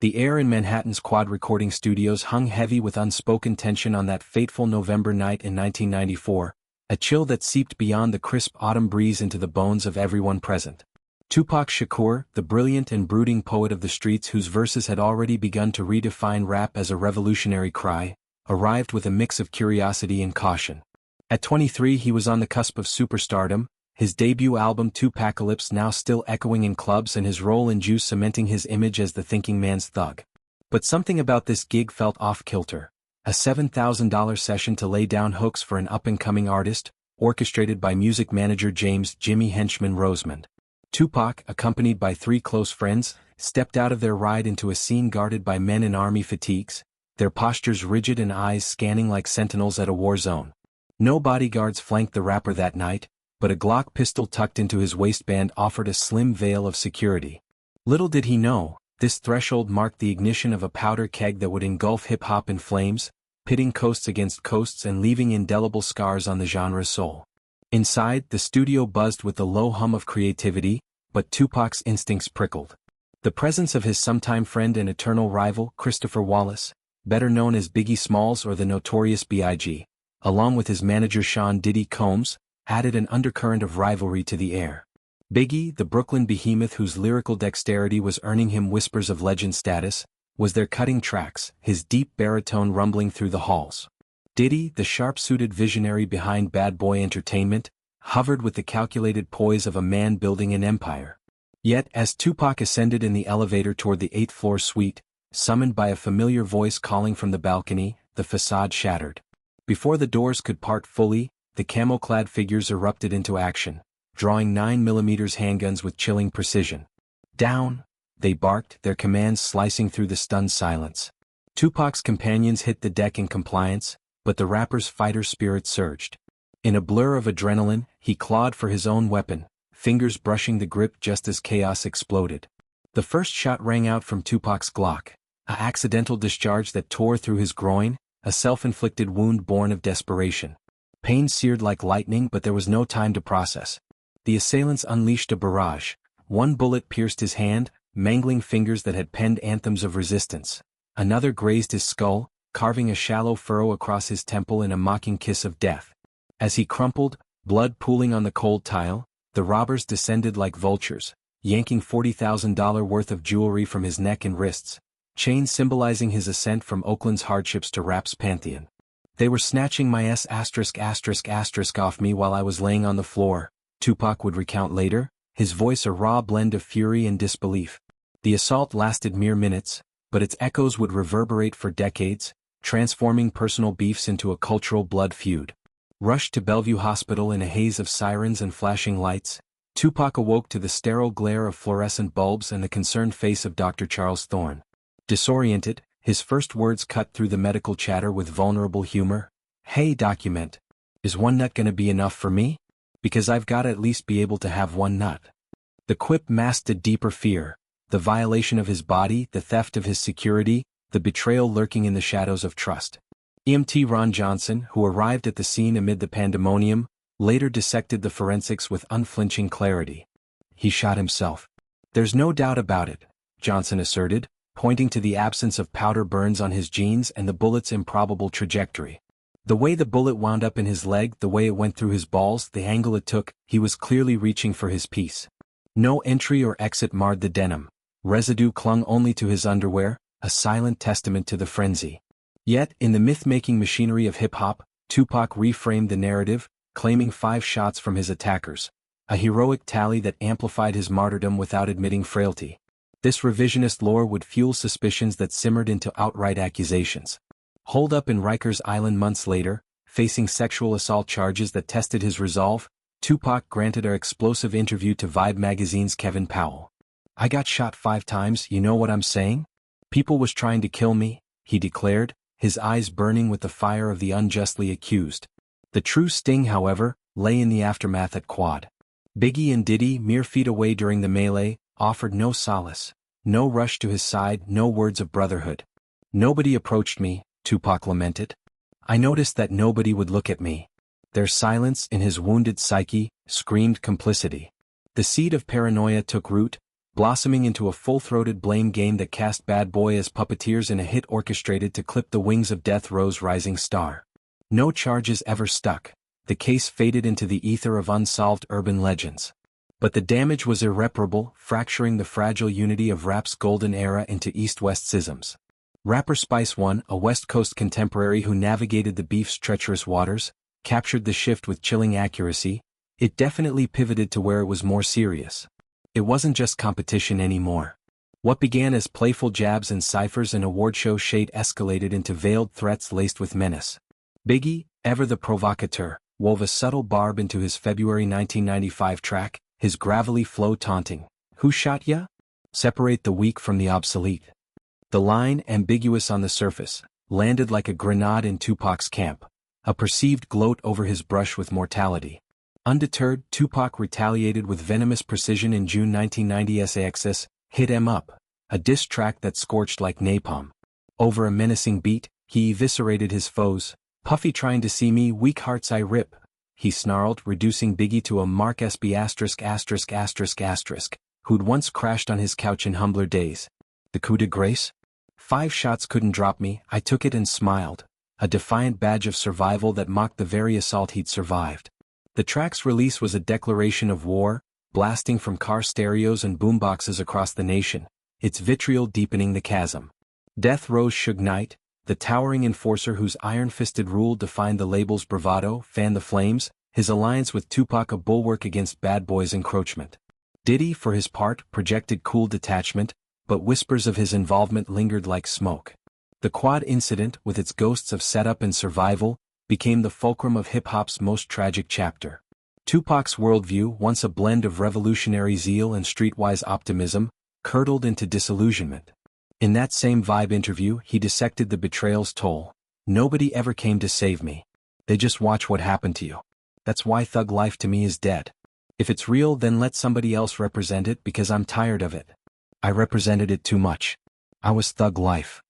The air in Manhattan's Quad recording studios hung heavy with unspoken tension on that fateful November night in 1994, a chill that seeped beyond the crisp autumn breeze into the bones of everyone present. Tupac Shakur, the brilliant and brooding poet of the streets whose verses had already begun to redefine rap as a revolutionary cry, arrived with a mix of curiosity and caution. At 23 he was on the cusp of superstardom, his debut album Tupacalypse now still echoing in clubs and his role in Juice cementing his image as the thinking man's thug. But something about this gig felt off-kilter. A $7,000 session to lay down hooks for an up-and-coming artist, orchestrated by music manager James "Jimmy" Henchman Rosemond. Tupac, accompanied by 3 close friends, stepped out of their ride into a scene guarded by men in army fatigues, their postures rigid and eyes scanning like sentinels at a war zone. No bodyguards flanked the rapper that night, but a Glock pistol tucked into his waistband offered a slim veil of security. Little did he know, this threshold marked the ignition of a powder keg that would engulf hip-hop in flames, pitting coasts against coasts and leaving indelible scars on the genre's soul. Inside, the studio buzzed with the low hum of creativity, but Tupac's instincts prickled. The presence of his sometime friend and eternal rival, Christopher Wallace, better known as Biggie Smalls or the Notorious B.I.G., along with his manager Sean "Diddy" Combs, added an undercurrent of rivalry to the air. Biggie, the Brooklyn behemoth whose lyrical dexterity was earning him whispers of legend status, was there cutting tracks, his deep baritone rumbling through the halls. Diddy, the sharp-suited visionary behind Bad Boy Entertainment, hovered with the calculated poise of a man building an empire. Yet, as Tupac ascended in the elevator toward the 8th-floor suite, summoned by a familiar voice calling from the balcony, the facade shattered. Before the doors could part fully, the camo-clad figures erupted into action, drawing 9mm handguns with chilling precision. Down, they barked, their commands slicing through the stunned silence. Tupac's companions hit the deck in compliance, but the rapper's fighter spirit surged. In a blur of adrenaline, he clawed for his own weapon, fingers brushing the grip just as chaos exploded. The first shot rang out from Tupac's Glock, an accidental discharge that tore through his groin, a self-inflicted wound born of desperation. Pain seared like lightning, but there was no time to process. The assailants unleashed a barrage. One bullet pierced his hand, mangling fingers that had penned anthems of resistance. Another grazed his skull, carving a shallow furrow across his temple in a mocking kiss of death. As he crumpled, blood pooling on the cold tile, the robbers descended like vultures, yanking $40,000 worth of jewelry from his neck and wrists, chains symbolizing his ascent from Oakland's hardships to rap's pantheon. They were snatching my S*** off me while I was laying on the floor, Tupac would recount later, his voice a raw blend of fury and disbelief. The assault lasted mere minutes, but its echoes would reverberate for decades, transforming personal beefs into a cultural blood feud. Rushed to Bellevue Hospital in a haze of sirens and flashing lights, Tupac awoke to the sterile glare of fluorescent bulbs and the concerned face of Dr. Charles Thorne. Disoriented, his first words cut through the medical chatter with vulnerable humor. "Hey, document. Is one nut gonna be enough for me? Because I've gotta at least be able to have one nut." The quip masked a deeper fear, the violation of his body, the theft of his security, the betrayal lurking in the shadows of trust. EMT Ron Johnson, who arrived at the scene amid the pandemonium, later dissected the forensics with unflinching clarity. "He shot himself. There's no doubt about it," Johnson asserted, pointing to the absence of powder burns on his jeans and the bullet's improbable trajectory. The way the bullet wound up in his leg, the way it went through his balls, the angle it took, he was clearly reaching for his piece. No entry or exit marred the denim. Residue clung only to his underwear, a silent testament to the frenzy. Yet, in the myth-making machinery of hip-hop, Tupac reframed the narrative, claiming 5 shots from his attackers. A heroic tally that amplified his martyrdom without admitting frailty. This revisionist lore would fuel suspicions that simmered into outright accusations. Holed up in Rikers Island months later, facing sexual assault charges that tested his resolve, Tupac granted an explosive interview to Vibe magazine's Kevin Powell. "I got shot 5 times, you know what I'm saying? People was trying to kill me," he declared, his eyes burning with the fire of the unjustly accused. The true sting, however, lay in the aftermath at Quad. Biggie and Diddy, mere feet away during the melee, offered no solace, no rush to his side, no words of brotherhood. "Nobody approached me," Tupac lamented. "I noticed that nobody would look at me." Their silence, in his wounded psyche, screamed complicity. The seed of paranoia took root, blossoming into a full-throated blame game that cast Bad Boy as puppeteers in a hit orchestrated to clip the wings of Death Row's rising star. No charges ever stuck. The case faded into the ether of unsolved urban legends. But the damage was irreparable, fracturing the fragile unity of rap's golden era into East-West schisms. Rapper Spice One, a West Coast contemporary who navigated the beef's treacherous waters, captured the shift with chilling accuracy. It definitely pivoted to where it was more serious. It wasn't just competition anymore. What began as playful jabs and ciphers and award show shade escalated into veiled threats laced with menace. Biggie, ever the provocateur, wove a subtle barb into his February 1995 track, his gravelly flow taunting, "Who shot ya?" Separate the weak from the obsolete. The line, ambiguous on the surface, landed like a grenade in Tupac's camp, a perceived gloat over his brush with mortality. Undeterred, Tupac retaliated with venomous precision in June 1990's AXS, "Hit 'Em Up," a diss track that scorched like napalm. Over a menacing beat, he eviscerated his foes. "Puffy trying to see me, weak hearts I rip," he snarled, reducing Biggie to a Mark SB ******, who'd once crashed on his couch in humbler days. The coup de grace? 5 shots couldn't drop me, I took it and smiled, a defiant badge of survival that mocked the very assault he'd survived. The track's release was a declaration of war, blasting from car stereos and boomboxes across the nation, its vitriol deepening the chasm. Death Row's Suge Knight, the towering enforcer whose iron-fisted rule defined the label's bravado, fanned the flames, his alliance with Tupac a bulwark against Bad Boy's encroachment. Diddy, for his part, projected cool detachment, but whispers of his involvement lingered like smoke. The Quad incident, with its ghosts of setup and survival, became the fulcrum of hip-hop's most tragic chapter. Tupac's worldview, once a blend of revolutionary zeal and streetwise optimism, curdled into disillusionment. In that same Vibe interview, he dissected the betrayal's toll. "Nobody ever came to save me. They just watch what happened to you. That's why thug life to me is dead. If it's real, then let somebody else represent it because I'm tired of it. I represented it too much. I was thug life."